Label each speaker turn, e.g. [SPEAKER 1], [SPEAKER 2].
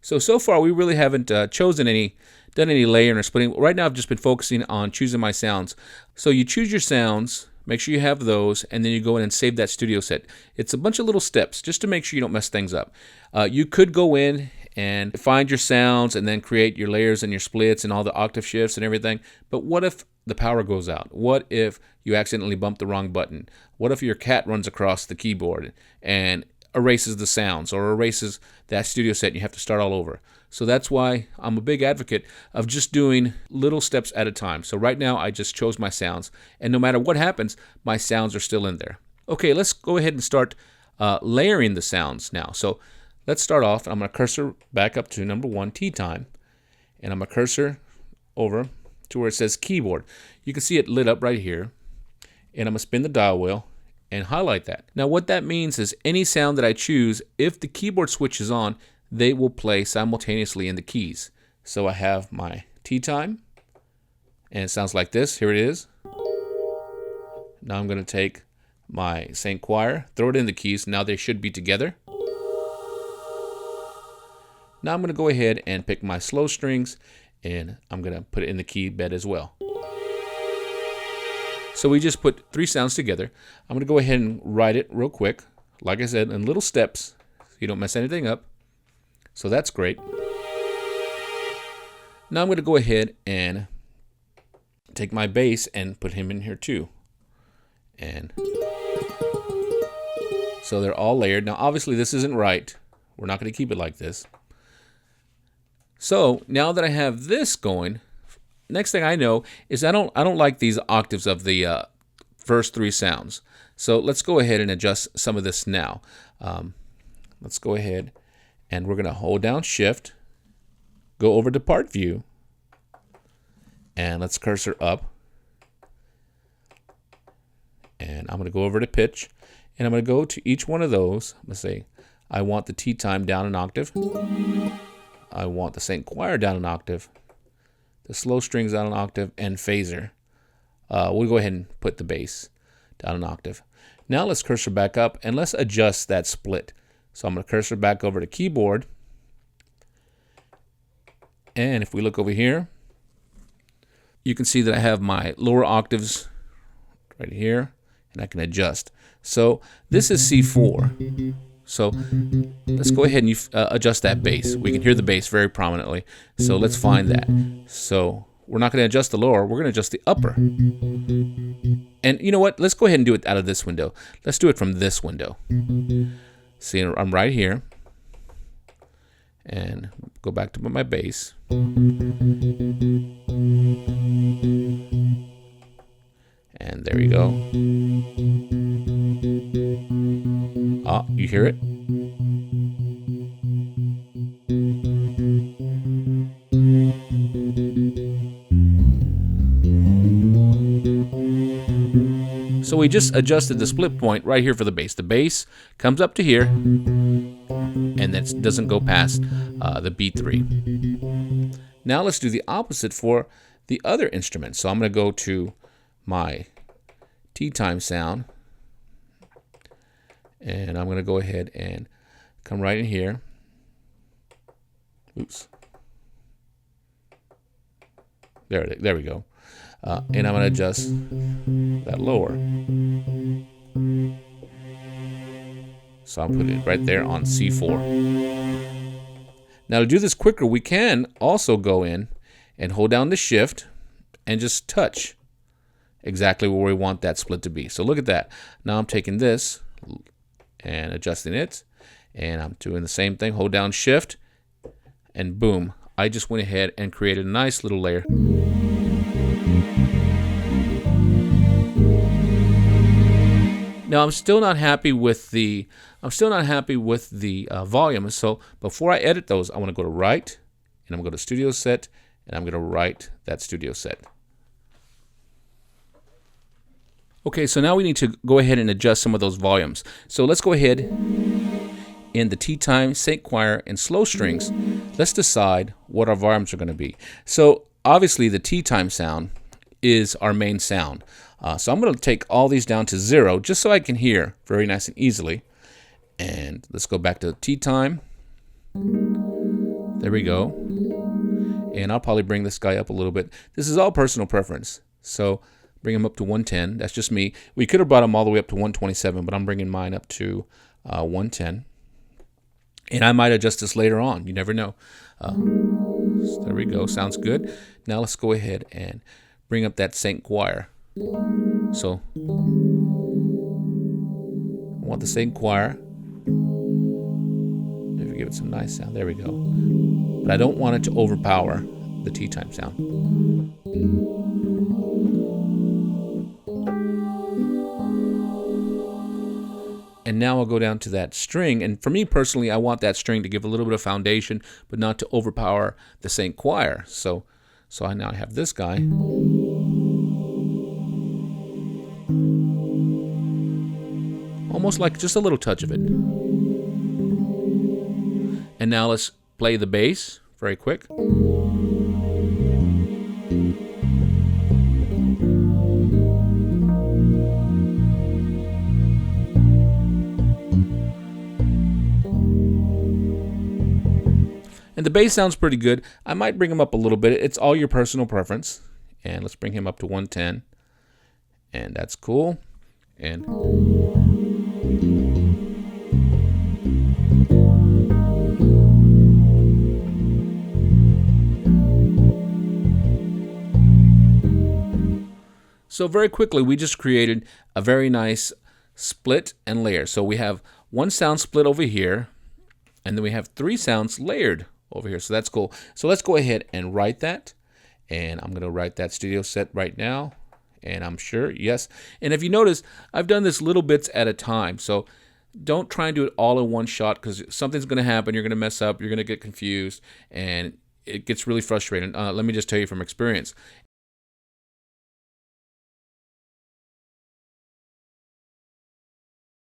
[SPEAKER 1] So far we really haven't done any layering or splitting. Right now I've just been focusing on choosing my sounds. So you choose your sounds, make sure you have those, and then you go in and save that studio set. It's a bunch of little steps just to make sure you don't mess things up. You could go in and find your sounds and then create your layers and your splits and all the octave shifts and everything. But what if the power goes out? What if you accidentally bump the wrong button? What if your cat runs across the keyboard and erases the sounds or erases that studio set and you have to start all over? So that's why I'm a big advocate of just doing little steps at a time. So right now I just chose my sounds, and no matter what happens, my sounds are still in there. Okay, let's go ahead and start layering the sounds now. So let's start off. I'm going to cursor back up to number 1, tea time, and I'm going to cursor over to where it says keyboard. You can see it lit up right here, and I'm going to spin the dial wheel and highlight that. Now what that means is any sound that I choose, if the keyboard switch is on, they will play simultaneously in the keys. So I have my tea time, and it sounds like this. Here it is. Now I'm going to take my St. Choir, throw it in the keys. Now they should be together. Now I'm going to go ahead and pick my slow strings, and I'm going to put it in the key bed as well. So we just put 3 sounds together. I'm going to go ahead and write it real quick, like I said, in little steps so you don't mess anything up. So that's great. Now I'm going to go ahead and take my bass and put him in here too. And so they're all layered. Now obviously this isn't right. We're not going to keep it like this. So now that I have this going, next thing I know is I don't like these octaves of the first 3 sounds. So let's go ahead and adjust some of this now. Let's go ahead and we're going to hold down Shift, go over to Part View, and let's cursor up. And I'm going to go over to Pitch, and I'm going to go to each one of those. I'm going to say I want the tea time down an octave. I want the St. Choir down an octave, the slow strings down an octave, and phaser. We'll go ahead and put the bass down an octave. Now let's cursor back up and let's adjust that split. So I'm going to cursor back over to keyboard. And if we look over here, you can see that I have my lower octaves right here, and I can adjust. So this is C4. So let's go ahead and adjust that bass. We can hear the bass very prominently. So let's find that. So we're not going to adjust the lower, we're going to adjust the upper. And you know what? Let's go ahead and do it out of this window. Let's do it from this window. See, I'm right here. And go back to my bass. And there we go. Ah, you hear it? So we just adjusted the split point right here for the bass. The bass comes up to here, and that doesn't go past the B3. Now let's do the opposite for the other instrument. So I'm going to go to my tea time sound, and I'm going to go ahead and come right in here. Oops. There we go. And I'm going to adjust that lower. So I'm putting it right there on C4. Now to do this quicker, we can also go in and hold down the Shift and just touch exactly where we want that split to be. So look at that. Now I'm taking this and adjusting it, and I'm doing the same thing. Hold down Shift, and boom, I just went ahead and created a nice little layer. Now I'm still not happy with the volume. So before I edit those, I want to go to Right, and I'm going to go to Studio Set, and I'm going to write that studio set. Okay, so now we need to go ahead and adjust some of those volumes. So let's go ahead in the tea time, St. Choir, and slow strings. Let's decide what our volumes are going to be. So obviously the tea time sound is our main sound. So I'm going to take all these down to 0 just so I can hear very nice and easily. And let's go back to tea time. Then There we go. And I'll probably bring this guy up a little bit. This is all personal preference. So bring him up to 110. That's just me. We could have brought him all the way up to 127, but I'm bringing mine up to 110. And I might adjust this later on. You never know. So there we go. Sounds good. Now let's go ahead and bring up that St. Choir. So I want the St. Choir. Maybe give it some nice sound. There we go. But I don't want it to overpower the tea time sound. And now I'll go down to that string. And for me personally, I want that string to give a little bit of foundation, but not to overpower the St. Choir. So I now have this guy. Almost like just a little touch of it. And now let's play the bass very quick. And the bass sounds pretty good. I might bring him up a little bit. It's all your personal preference. And let's bring him up to 110. And that's cool. And so very quickly, we just created a very nice split and layer. So we have one sound split over here, and then we have 3 sounds layered over here. So that's cool. So let's go ahead and write that. And I'm going to write that studio set right now. And I'm sure, yes. And if you notice, I've done this little bits at a time. So don't try and do it all in one shot, because something's going to happen. You're going to mess up. You're going to get confused. And it gets really frustrating. Let me just tell you from experience.